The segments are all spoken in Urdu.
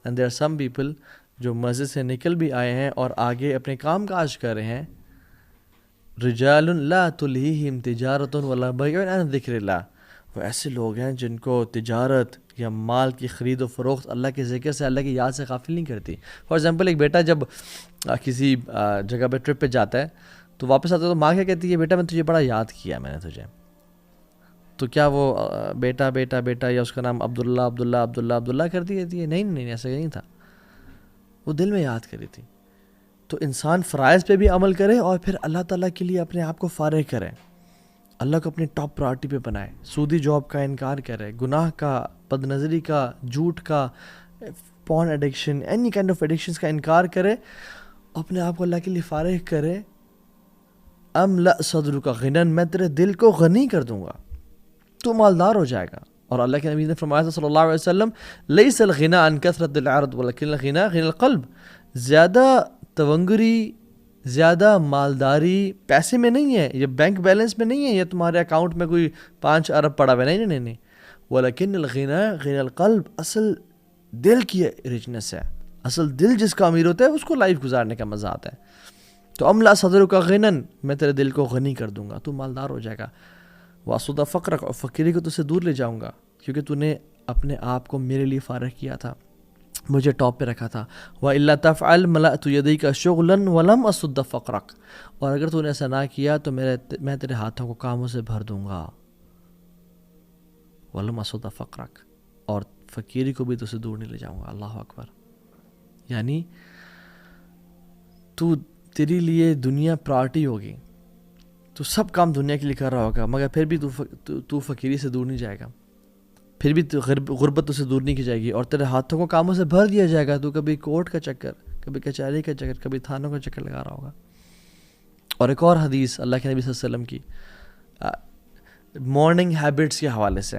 And there are some people جو مسجد سے نکل بھی آئے ہیں اور آگے اپنے کام کاج کر رہے ہیں. رجال لا تلہیہم تجارت ولا بیع عن ذکر اللہ. وہ ایسے لوگ ہیں جن کو تجارت یا مال کی خرید و فروخت اللہ کے ذکر سے، اللہ کی یاد سے غافل نہیں کرتی. فار ایگزامپل ایک بیٹا جب کسی جگہ پہ ٹرپ پہ جاتا ہے تو واپس آتا ہے تو ماں کیا کہتی ہے، بیٹا میں تجھے بڑا یاد کیا میں نے تجھے. تو کیا وہ بیٹا بیٹا بیٹا یا اس کا نام عبداللہ عبداللہ عبداللہ عبداللہ کرتی رہتی ہے؟ نہیں نہیں، ایسا نہیں تھا، وہ دل میں یاد کری تھی. تو انسان فرائض پہ بھی عمل کرے اور پھر اللہ تعالیٰ کے لیے اپنے آپ کو فارغ کرے، اللہ کو اپنی ٹاپ پرائرٹی پہ بنائے، سودی جاب کا انکار کرے، گناہ کا، بد نظری کا، جھوٹ کا، porn addiction, any kind of addictions کا انکار کرے، اپنے آپ کو اللہ کے لیے فارغ کرے. املأ صدرک غنی، میں تیرے دل کو غنی کر دوں گا، تو مالدار ہو جائے گا. اور اللہ کے نبی نے فرمایا تھا صلی اللہ علیہ وسلم، لیس الغنی عن کثرت العرض ولکن الغنی غنی القلب. زیادہ تونگری، زیادہ مالداری پیسے میں نہیں ہے، یہ بینک بیلنس میں نہیں ہے، یہ تمہارے اکاؤنٹ میں کوئی 5 ارب پڑا ہوا ہے، نہیں نہیں نہیں. ولیکن الغنی غنی القلب، اصل دل کی رچنس ہے، اصل دل جس کا امیر ہوتا ہے اس کو لائف گزارنے کا مزہ آتا ہے. تو املا صدرک غنی، میں تیرے دل کو غنی کر دوں گا، تو مالدار ہو جائے گا. واسود فقرک، اور فقیری کو تو سے دور لے جاؤں گا، کیونکہ تو نے اپنے آپ کو میرے لیے فارغ کیا تھا، مجھے ٹاپ پہ رکھا تھا. وَإِلَّا تَفْعَلْ مَلَأْتُ يَدَيْكَ شُغْلًا وَلَمْ أَصُدَّ فَقْرَكَ، اور اگر تو نے ایسا نہ کیا تو میں تیرے ہاتھوں کو کاموں سے بھر دوں گا. وَلَمْ أَصُدَّ فَقْرَكَ، اور فقیری کو بھی تو سے دور نہیں لے جاؤں گا. اللہ اکبر. یعنی تیری لیے دنیا پرائرٹی ہوگی، تو سب کام دنیا کے لیے کر رہا ہوگا، مگر پھر بھی تو فقیری سے دور نہیں جائے گا، پھر بھی غربت سے دور نہیں کی جائے گی، اور تیرے ہاتھوں کو کاموں سے بھر دیا جائے گا. تو کبھی کورٹ کا چکر، کبھی کچہری کا چکر، کبھی تھانوں کا چکر لگا رہا ہوگا. اور ایک اور حدیث اللہ کے نبی صلی اللہ علیہ وسلم کی مارننگ ہیبٹس کے حوالے سے،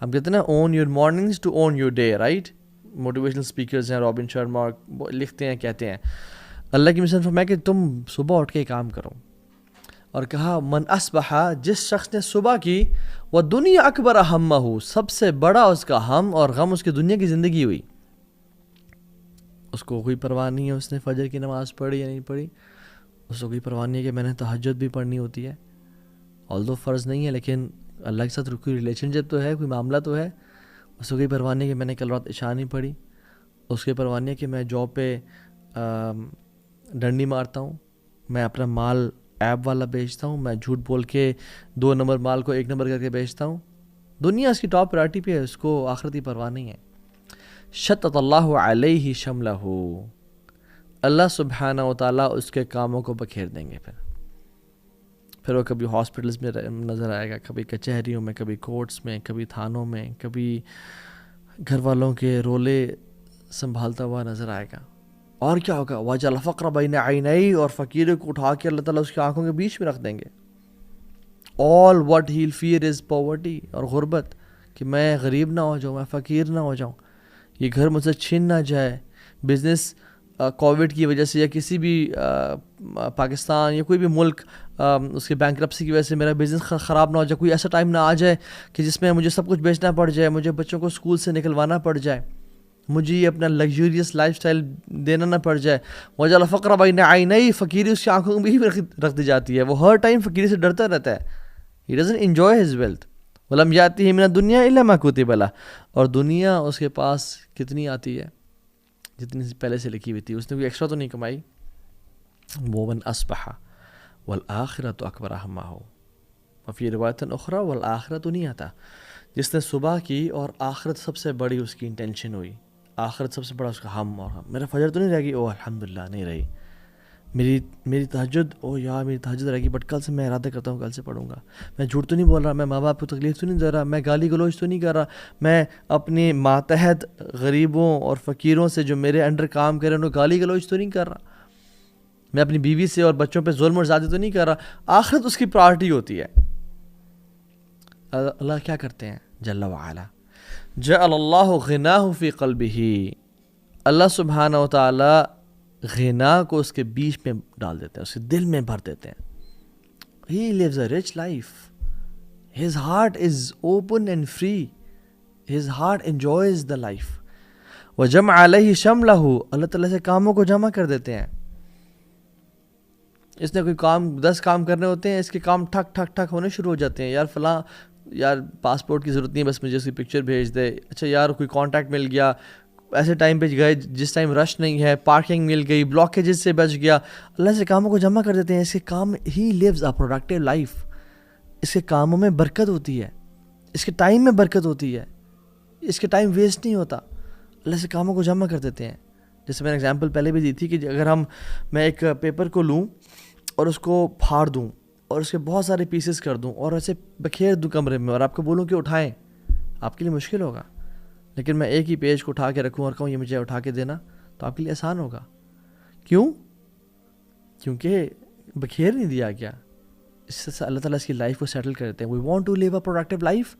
ہم کہتے ہیں نا own your mornings to own your day, right? Motivational speakers ہیں، رابن شرما لکھتے ہیں، کہتے ہیں اللہ کی مثال فرمایا کہ تم صبح اٹھ کے کام کرو. اور کہا من اصبح، جس شخص نے صبح کی، وہ دنیا اکبر ہمہ، سب سے بڑا اس کا ہم اور غم اس کی دنیا کی زندگی ہوئی، اس کو کوئی پرواہ نہیں ہے اس نے فجر کی نماز پڑھی یا نہیں پڑھی، اس کو کوئی پرواہ نہیں ہے کہ میں نے تہجد بھی پڑھنی ہوتی ہے، آلدو فرض نہیں ہے لیکن اللہ کے ساتھ کوئی ریلیشن شپ تو ہے، کوئی معاملہ تو ہے. اس کو کوئی پرواہ نہیں ہے کہ میں نے کل رات عشاء نہیں پڑھی، اس کی پرواہ نہیں ہے کہ میں جاب پہ ڈنڈی مارتا ہوں، میں اپنا مال ایپ والا بیچتا ہوں، میں جھوٹ بول کے 2 نمبر مال کو 1 نمبر کر کے بیچتا ہوں. دنیا اس کی ٹاپ پرائرٹی پہ ہے، اس کو آخرتی پرواہ نہیں ہے. شتت اللہ علیہ شملہ، اللہ سبحانہ و تعالیٰ اس کے کاموں کو بکھیر دیں گے. پھر وہ کبھی ہاسپٹلز میں نظر آئے گا، کبھی کچہریوں میں، کبھی کورٹس میں، کبھی تھانوں میں، کبھی گھر والوں کے رولے سنبھالتا ہوا نظر آئے گا. اور کیا ہوگا؟ وَجَعَلَ الْفَقْرَ بَيْنَ عَيْنَيْهِ، اور فقیر کو اٹھا کے اللہ تعالیٰ اس کی آنکھوں کے بیچ میں رکھ دیں گے. all what he'll fear is poverty، اور غربت، کہ میں غریب نہ ہو جاؤں، میں فقیر نہ ہو جاؤں، یہ گھر مجھ سے چھن نہ جائے. بزنس کووڈ کی وجہ سے یا کسی بھی پاکستان یا کوئی بھی ملک اس کے بینکرپسی کی وجہ سے میرا بزنس خراب نہ ہو جائے، کوئی ایسا ٹائم نہ آ جائے کہ جس میں مجھے سب کچھ بیچنا پڑ جائے، مجھے بچوں کو اسکول سے نکلوانا پڑ جائے، مجھے یہ اپنا لگژریس لائف سٹائل دینا نہ پڑ جائے. وَجَعَلَ الْفَقْرَ بَيْنَ عَيْنَيْهِ، فقیری اس کی آنکھوں میں بھی رکھ دی جاتی ہے، وہ ہر ٹائم فقیری سے ڈرتا رہتا ہے. He doesn't enjoy his wealth. وَلَمْ يَأْتِهِ مِنَ الدُّنْيَا إِلَّا مَا كُتِبَ لَهُ، اور دنیا اس کے پاس کتنی آتی ہے؟ جتنی پہلے سے لکھی ہوئی تھی، اس نے کوئی ایکسٹرا تو نہیں کمائی. وَمَنْ أَصْبَحَ وَالْآخِرَةُ أَكْبَرُ هَمَّهُ، وفي روایت اخرى والآخرۃ نیۃ، جس نے صبح کی اور آخرت سب سے بڑی اس کی انٹینشن ہوئی، آخرت سب سے بڑا اس کا ہم، اور ہم میرا فجر تو نہیں رہے گی، او الحمدللہ نہیں رہی، میری تہجد، او یار میری تہجد رہے گی، بٹ کل سے میں ارادہ کرتا ہوں کل سے پڑھوں گا. میں جھوٹ تو نہیں بول رہا، میں ماں باپ کو تکلیف تو نہیں دے رہا، میں گالی گلوچ تو نہیں کر رہا، میں اپنے ماتحت غریبوں اور فقیروں سے جو میرے انڈر کام کریں انہوں گالی گلوچ تو نہیں کر رہا، میں اپنی بیوی سے اور بچوں پہ ظلم اور زیادتی تو نہیں کر رہا. آخرت اس کی پرائرٹی ہوتی ہے. اللہ کیا کرتے ہیں جل وعلا، جعل اللہ غناہ فی قلبہ، اللہ سبحانہ و تعالی غنا کو اس کے بیچ میں ڈال دیتے ہیں، اس کے دل میں بھر دیتے ہیں. He lives a rich life. His heart is open and free. His heart enjoys the life. وجمع علیہ شملہ، اللہ تعالیٰ سے کاموں کو جمع کر دیتے ہیں. اس نے کوئی کام 10 کام کرنے ہوتے ہیں، اس کے کام ٹھک ٹھک ٹھک ہونے شروع ہو جاتے ہیں. یار فلاں، یار پاسپورٹ کی ضرورت نہیں، بس مجھے اس کی پکچر بھیج دے. اچھا یار کوئی کانٹیکٹ مل گیا، ایسے ٹائم پہ گئے جس ٹائم رش نہیں ہے، پارکنگ مل گئی، بلاکیجز سے بچ گیا. اللہ سے کاموں کو جمع کر دیتے ہیں. اس کے کام، ہی لیوز اے پروڈکٹیو لائف. اس کے کاموں میں برکت ہوتی ہے، اس کے ٹائم میں برکت ہوتی ہے، اس کے ٹائم ویسٹ نہیں ہوتا. اللہ سے کاموں کو جمع کر دیتے ہیں. جیسے میں نے اگزامپل پہلے بھی دی تھی کہ اگر میں ایک پیپر کو لوں اور اس کو پھاڑ دوں اور اس کے بہت سارے پیسز کر دوں اور ایسے بکھیر دوں کمرے میں اور آپ کو بولوں کہ اٹھائیں، آپ کے لیے مشکل ہوگا. لیکن میں ایک ہی پیج کو اٹھا کے رکھوں اور کہوں یہ مجھے اٹھا کے دینا، تو آپ کے لیے آسان ہوگا. کیوں؟ کیونکہ بکھیر نہیں دیا گیا. اس سے اللہ تعالیٰ اس کی لائف کو سیٹل کر دیتے ہیں. We want to live a productive life,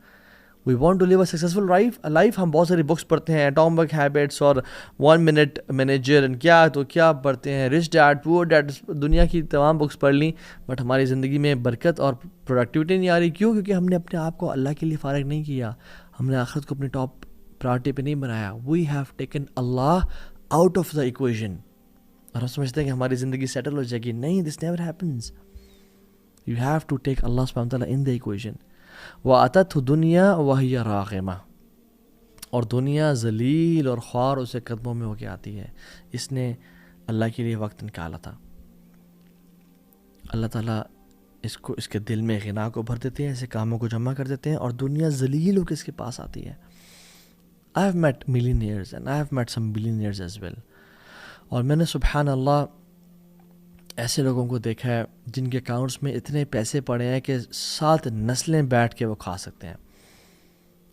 we want to live a successful life. ہم بہت ساری بکس پڑھتے ہیں، ایٹامک ہیبٹس اور 1 منٹ مینیجر، کیا پڑھتے ہیں، رچ ڈیڈ پور ڈیڈ، دنیا کی تمام بکس پڑھ لیں، بٹ ہماری زندگی میں برکت اور پروڈکٹیوٹی نہیں آ رہی. کیوں؟ کیونکہ ہم نے اپنے آپ کو اللہ کے لیے فارغ نہیں کیا، ہم نے آخرت کو اپنی ٹاپ پرائرٹی پہ نہیں بنایا. وی ہیو ٹیکن اللہ آؤٹ آف دا ایکویژن. اور ہم سمجھتے ہیں کہ ہماری زندگی سیٹل ہو جائے گی. نہیں، دس never happens. You have to take Allah سبحانہ وتعالیٰ ان دا ایکویژن. وَأَتَتْهُ دُنْيَا وَهِيَ رَاغِمَةٌ، اور دنیا ذلیل اور خوار اسے قدموں میں ہو کے آتی ہے. اس نے اللہ کے لیے وقت نکالا تھا. اللہ تعالیٰ اس کے دل میں غنا کو بھر دیتے ہیں، اسے کاموں کو جمع کر دیتے ہیں، اور دنیا ذلیل ہو کے اس کے پاس آتی ہے. I have met millionaires and I have met some billionaires as well. اور میں نے سبحان اللہ ایسے لوگوں کو دیکھا ہے جن کے اکاؤنٹس میں اتنے پیسے پڑے ہیں کہ 7 نسلیں بیٹھ کے وہ کھا سکتے ہیں،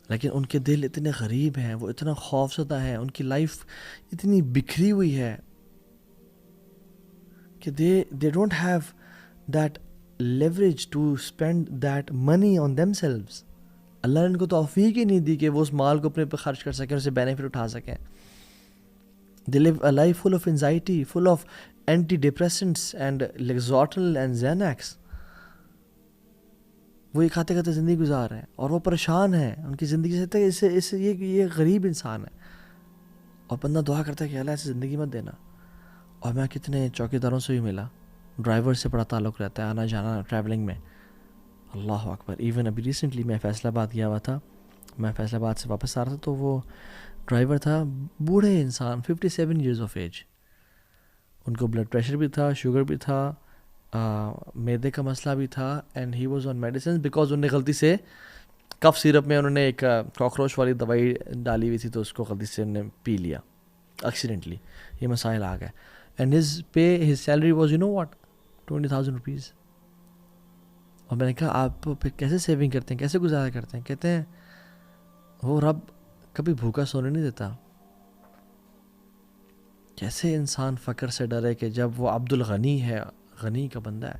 لیکن ان کے دل اتنے غریب ہیں، وہ اتنا خوفزدہ ہیں، ان کی لائف اتنی بکھری ہوئی ہے کہ they don't have that leverage to spend that money on themselves. اللہ نے ان کو توفیق ہی نہیں دی کہ وہ اس مال کو اپنے پہ خرچ کر سکیں، اسے بینیفٹ اٹھا سکیں. They live a life full of anxiety, full of antidepressants and Lexotanil and Xanax. وہ یہ کھاتے کھاتے زندگی گزار رہے ہیں اور وہ پریشان ہیں ان کی زندگی سے. یہ غریب انسان ہے، اور بندہ دعا کرتا ہے کہ اللہ ایسی زندگی مت دینا. اور میں کتنے چوکیداروں سے بھی ملا، ڈرائیور سے بڑا تعلق رہتا ہے، آنا جانا ٹریولنگ میں. اللہ اکبر. ایون ابھی ریسنٹلی میں فیصل آباد گیا ہوا تھا، میں فیصل آباد سے واپس آ رہا تھا، تو وہ ڈرائیور تھا بوڑھے انسان، 57 ایئرز آف ایج. ان کو بلڈ پریشر بھی تھا، شوگر بھی تھا، میدے کا مسئلہ بھی تھا، and he was on medicine because انہوں نے غلطی سے کف سیرپ میں انہوں نے ایک کاکروچ والی دوائی ڈالی ہوئی تھی، تو اس کو غلطی سے انہوں نے پی لیا ایکسیڈنٹلی. یہ مسائل آ گئے. And his salary was what 20,000 rupees. اور میں نے کہا آپ پھر کیسے سیونگ کرتے ہیں، کیسے گزارا کرتے ہیں؟ کہتے ہیں وہ رب کبھی بھوکا سونے نہیں دیتا. کیسے انسان فقر سے ڈرے کہ جب وہ عبد الغنی ہے، غنی کا بندہ ہے،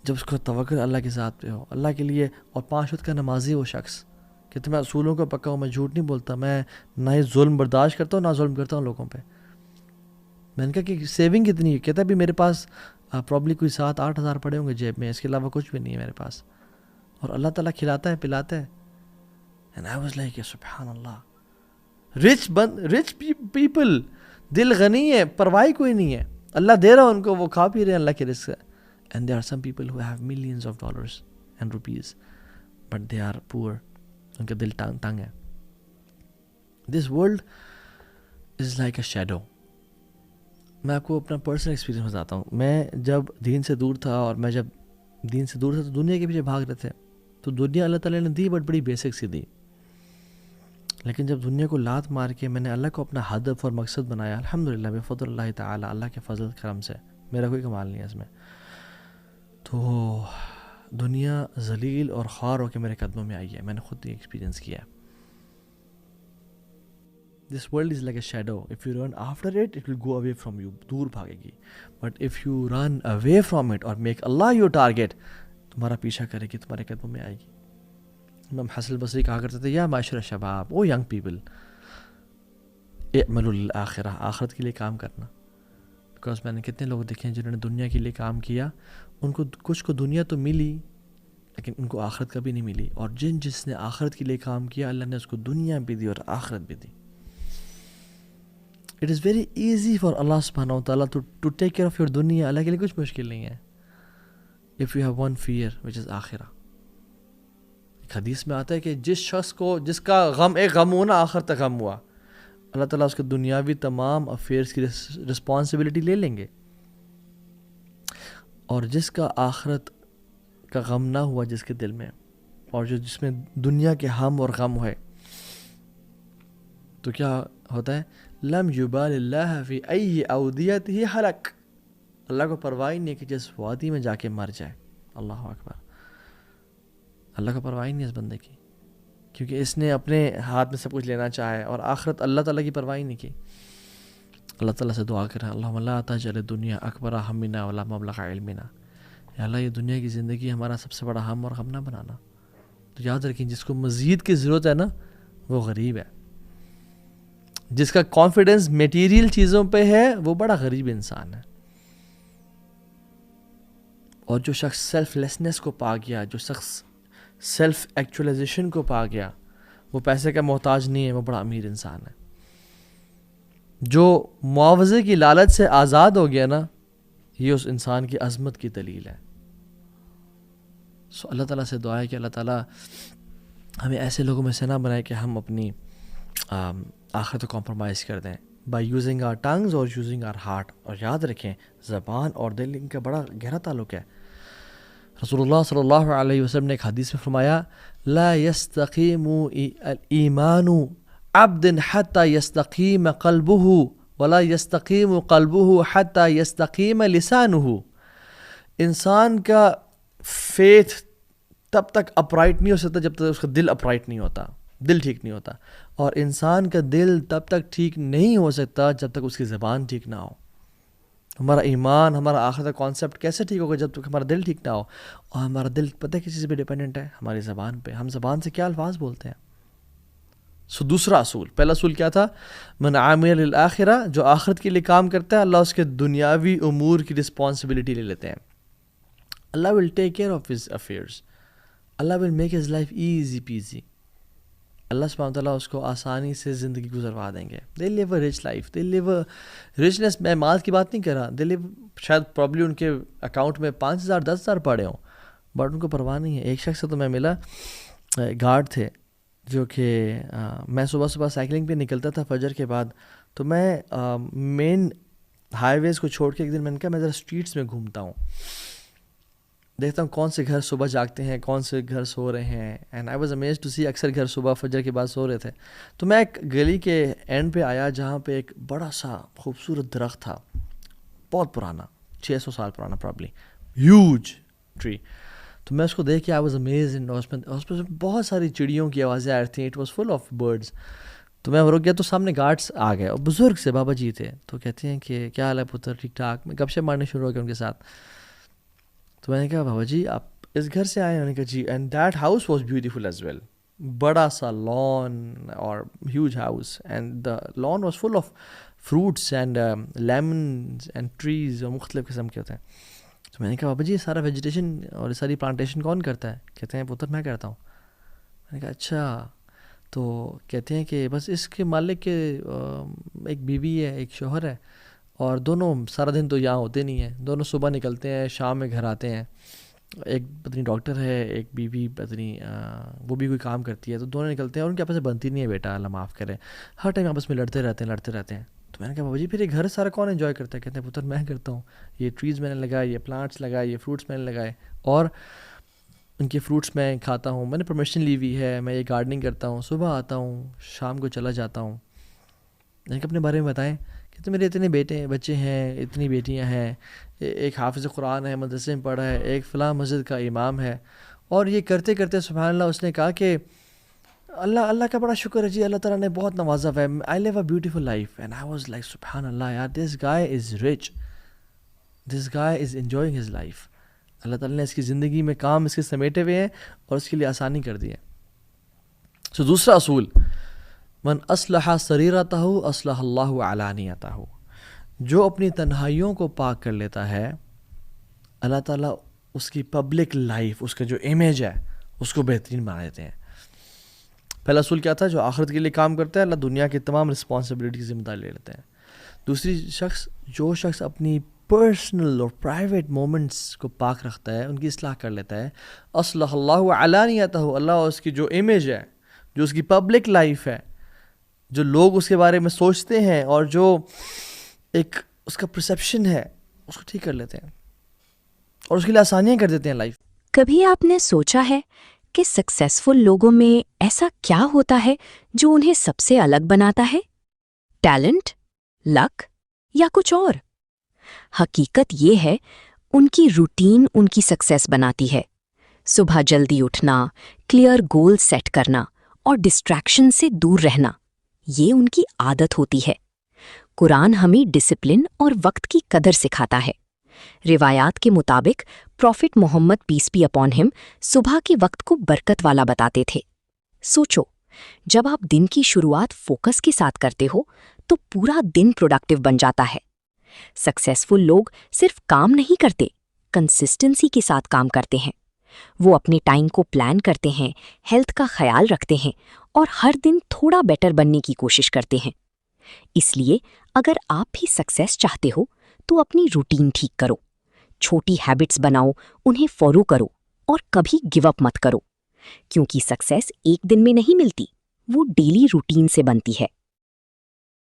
جب اس کو توکل اللہ کے ذات پہ ہو، اللہ کے لیے، اور 5 وقت کا نمازی وہ شخص. کہتے میں اصولوں کو پکا ہوں، میں جھوٹ نہیں بولتا، میں نہ ہی ظلم برداشت کرتا ہوں نہ ظلم کرتا ہوں لوگوں پہ. میں نے کہا کہ سیونگ کتنی ہے؟ کہتا ہے بھی میرے پاس پرابلی کوئی 7-8 ہزار پڑے ہوں گے جیب میں، اس کے علاوہ کچھ بھی نہیں ہے میرے پاس، اور اللہ تعالیٰ کھلاتا ہے پلاتا ہے. And I was like سبحان اللہ. رچ پیپل، دل غنی ہے، پرواہ کوئی نہیں ہے، اللہ دے رہا ان کو، وہ کھا پی رہے ہیں اللہ کے رزق سے. And there are some people who have millions of dollars and rupees but they are poor. ان کا دل تنگ ہے. This world is like a shadow. میں آپ کو اپنا پرسنل ایکسپیرینس بتاتا ہوں. میں جب دین سے دور تھا، اور میں جب دین سے دور تھا تو دنیا کے پیچھے بھاگ رہے تھے. تو دنیا اللہ تعالیٰ نے دی، بٹ بڑی بیسک سی دی. لیکن جب دنیا کو لات مار کے میں نے اللہ کو اپنا ہدف اور مقصد بنایا، الحمدللہ بفضل اللہ تعالیٰ، اللہ کے فضل کرم سے، میرا کوئی کمال نہیں ہے اس میں، تو دنیا ذلیل اور خوار ہو کے میرے قدموں میں آئی ہے. میں نے خود یہ ایکسپیرینس کیا ہے. This world is like a shadow. If you run after it, it will go away from you. دور بھاگے گی. But if you run away from it or make Allah your target, تمہارا پیچھا کرے گی، تمہارے قدموں میں آئے گی. امام حسن البصری کہا کرتے تھے، یا معاشر الشباب، او ینگ پیپل، اعملوا للآخرہ، آخرت کے لیے کام کرنا. بیکاز میں نے کتنے لوگ دیکھے ہیں جنہوں نے دنیا کے لیے کام کیا، ان کو کچھ کو دنیا تو ملی لیکن ان کو آخرت کبھی نہیں ملی. اور جس نے آخرت کے لیے کام کیا، اللہ نے اس کو دنیا بھی دی اور آخرت بھی دی. It is very easy for Allah سبحانہ و تعالیٰ to take care of your دنیا. اللہ کے لیے کچھ مشکل نہیں ہے. If you have one fear which is آخرہ. ایک حدیث میں آتا ہے کہ جس شخص کو جس کا غم ایک غم ہو نا آخر تک غم ہوا, اللہ تعالیٰ اس کے دنیاوی تمام افیئرس کی رسپانسبلٹی لے لیں گے. اور جس کا آخرت کا غم نہ ہوا جس کے دل میں, اور جس میں دنیا کے ہم اور غم ہے, تو کیا ہوتا ہے؟ لم یبال اللہ فی ای اودیتہ حلق. اللہ کو پرواہ نہیں کہ جس وادی میں جا کے مر جائے. اللہ اکبر. اللہ کو پرواہ نہیں اس بندے کی, کیونکہ اس نے اپنے ہاتھ میں سب کچھ لینا چاہے اور آخرت اللہ تعالیٰ کی پرواہ نہیں کی. اللہ تعالیٰ سے دعا کریں, اللہم لا تجعل الدنیا اکبر ہمنا ولا مبلغ علمنا. یا اللہ یہ دنیا کی زندگی ہمارا سب سے بڑا ہم اور غم نہ بنانا. تو یاد رکھیں جس کو مزید کی ضرورت ہے نا وہ غریب ہے. جس کا کانفیڈنس میٹیریل چیزوں پہ ہے وہ بڑا غریب انسان ہے. اور جو شخص سیلف لیسنس کو پا گیا, جو شخص سیلف ایکچولائزیشن کو پا گیا, وہ پیسے کا محتاج نہیں ہے, وہ بڑا امیر انسان ہے. جو معاوضے کی لالچ سے آزاد ہو گیا نا, یہ اس انسان کی عظمت کی دلیل ہے. سو اللہ تعالیٰ سے دعا ہے کہ اللہ تعالیٰ ہمیں ایسے لوگوں میں سے نہ بنائے کہ ہم اپنی آخرت کو کمپرومائز کر دیں بائی یوزنگ آر ٹنگز اور یوزنگ آر ہارٹ. اور یاد رکھیں زبان اور دل ان کا بڑا گہرا تعلق ہے. رسول اللہ صلی اللہ علیہ وسلم نے ایک حدیث میں فرمایا, لا يستقیم ایمان عبد حتی یستقیم قلبہ ولا یستقیم قلبہ حتی یستقیم لسانہ. انسان کا فیتھ تب تک اپرائٹ نہیں ہو سکتا جب تک اس کا دل اپرائٹ نہیں ہوتا, دل ٹھیک نہیں ہوتا. اور انسان کا دل تب تک ٹھیک نہیں ہو سکتا جب تک اس کی زبان ٹھیک نہ ہو. ہمارا ایمان, ہمارا آخرت کا کانسیپٹ کیسے ٹھیک ہوگا جب تک ہمارا دل ٹھیک نہ ہو. اور ہمارا دل پتہ ہے کس چیز پہ ڈیپینڈنٹ ہے؟ ہماری زبان پہ. ہم زبان سے کیا الفاظ بولتے ہیں. سو دوسرا اصول, پہلا اصول کیا تھا؟ من عامل للآخرہ, جو آخرت کے لیے کام کرتا ہے اللہ اس کے دنیاوی امور کی رسپانسبلٹی لے لیتے ہیں. Allah will take care of his affairs. Allah will make his life easy peasy. Allah سبحانہ تعالیٰ اس کو آسانی سے زندگی گزروا دیں گے. They live a rich life, they live a richness. میں مال کی بات نہیں کر رہا, دے لیو شاید پرابلی ان کے اکاؤنٹ میں 5,000 10,000 پڑے ہوں, بٹ ان کو پرواہ نہیں ہے. ایک شخص سے تو میں ملا, گارڈ تھے, جو کہ میں صبح صبح سائیکلنگ پہ نکلتا تھا فجر کے بعد, تو میں مین ہائی ویز کو چھوڑ کے ایک دن میں نے کہا میں ذرا اسٹریٹس میں گھومتا ہوں, دیکھتا ہوں کون سے گھر صبح جاگتے ہیں, کون سے گھر سو رہے ہیں. And I was amazed to see, اکثر گھر صبح فجر کے بعد سو رہے تھے. تو میں ایک گلی کے اینڈ پہ آیا جہاں پہ ایک بڑا سا خوبصورت درخت تھا, بہت پرانا, 600 سال پرانا پرابلی, ہیوج ٹری. تو میں اس کو دیکھ کے آئی واز امیزڈ. اس میں بہت ساری چڑیوں کی آوازیں آ رہی تھیں, it was full of birds. تو میں رک گیا تو سامنے گارڈس آ گئے, اور بزرگ سے بابا جی تھے. تو کہتے ہیں کہ کیا حال ہے پتر, ٹھیک ٹھاک. میں گپ شپ مارنے شروع ہو گیا ان کے ساتھ. تو میں نے کہا بابا جی آپ اس گھر سے آئے ہیں؟ انہوں نے کہا جی. And that house was beautiful as well. بڑا سا لان اور huge house, and the lawn was full of fruits and lemons and trees, اور مختلف قسم کے ہوتے ہیں. تو میں نے کہا بابا جی سارا ویجیٹیشن اور ساری پلانٹیشن کون کرتا ہے؟ کہتے ہیں پتر میں کرتا ہوں. میں نے کہا اچھا. تو کہتے ہیں کہ بس اس کے مالک کے ایک بیوی ہے, ایک شوہر ہے, اور دونوں سارا دن تو یہاں ہوتے نہیں ہیں. دونوں صبح نکلتے ہیں, شام میں گھر آتے ہیں. ایک پتنی ڈاکٹر ہے, ایک بیوی پتنی وہ بھی کوئی کام کرتی ہے. تو دونوں نکلتے ہیں اور ان کے آپس میں بنتی نہیں ہے بیٹا, اللہ معاف کرے, ہر ٹائم آپس میں لڑتے رہتے ہیں. تو میں نے کہا بابا جی پھر یہ گھر سارا کون انجوائے کرتا ہے؟ کہتے ہیں پتر میں کرتا ہوں. یہ ٹریز میں نے لگائے, یہ پلانٹس لگائے, یہ فروٹس میں نے لگائے, اور ان کے فروٹس میں کھاتا ہوں. میں نے پرمیشن لی ہوئی ہے, میں یہ گارڈننگ کرتا ہوں, صبح آتا ہوں, شام کو چلا جاتا ہوں. میں نے اپنے بارے میں بتائیں. کہتے میرے اتنے بچے ہیں, اتنی بیٹیاں ہیں, ایک حافظ قرآن ہے, مدرسے میں پڑھا ہے, ایک فلاں مسجد کا امام ہے. اور یہ کرتے کرتے سبحان اللہ اس نے کہا کہ اللہ کا بڑا شکر ہے جی, اللہ تعالیٰ نے بہت نوازا ہے, I live a beautiful life. And I was like سبحان اللہ یار, this guy is rich, this guy is enjoying his life. Allah تعالیٰ نے اس کی زندگی میں کام اس کے سمیٹے ہوئے ہیں اور اس کے لیے آسانی کر دی ہے. سو دوسرا اصول, من اصلح سریرتہ اصلح اللہ علانیتہ. جو اپنی تنہائیوں کو پاک کر لیتا ہے اللہ تعالیٰ اس کی پبلک لائف, اس کا جو امیج ہے اس کو بہترین بنا دیتے ہیں. پہلا اصول کیا تھا؟ جو آخرت کے لیے کام کرتا ہے اللہ دنیا کی تمام رسپانسبلٹی کی ذمہ داری لے لیتے ہیں. دوسری شخص جو شخص اپنی پرسنل اور پرائیویٹ مومنٹس کو پاک رکھتا ہے، ان کی اصلاح کر لیتا ہے، اصلح اللہ علانیتہ، اللہ اس کی جو امیج ہے، جو اس کی پبلک لائف ہے، جو لوگ اس کے بارے میں سوچتے ہیں اور جو ایک اس کا پرسیپشن ہے، اس کو ٹھیک کر لیتے ہیں اور اس کے لیے آسانیاں کر دیتے ہیں لائف. کبھی آپ نے سوچا ہے کہ سکسیسفل لوگوں میں ایسا کیا ہوتا ہے جو انہیں سب سے الگ بناتا ہے؟ ٹیلنٹ، لک یا کچھ اور؟ حقیقت یہ ہے ان کی روٹین ان کی سکسیس بناتی ہے. صبح جلدی اٹھنا، کلیئر گول سیٹ کرنا اور ڈسٹریکشن سے دور رہنا، یہ ان کی عادت ہوتی ہے. قرآن ہمیں ڈسپلن اور وقت کی قدر سکھاتا ہے. روایات کے مطابق prophet Muhammad peace be upon him صبح کے وقت کو برکت والا بتاتے تھے. سوچو، جب آپ دن کی شروعات فوکس کے ساتھ کرتے ہو تو پورا دن پروڈکٹیو بن جاتا ہے. سکسیسفل لوگ صرف کام نہیں کرتے، کنسسٹنسی کے ساتھ کام کرتے ہیں. وہ اپنے ٹائم کو پلان کرتے ہیں، ہیلتھ کا خیال رکھتے ہیں اور ہر دن تھوڑا بیٹر بننے کی کوشش کرتے ہیں. اس لیے اگر آپ بھی سکسیس چاہتے ہو تو اپنی روٹین ٹھیک کرو، چھوٹی ہیبٹس بناؤ، انہیں فالو کرو اور کبھی گیو اپ مت کرو، کیونکہ سکسیس ایک دن میں نہیں ملتی، وہ ڈیلی روٹین سے بنتی ہے.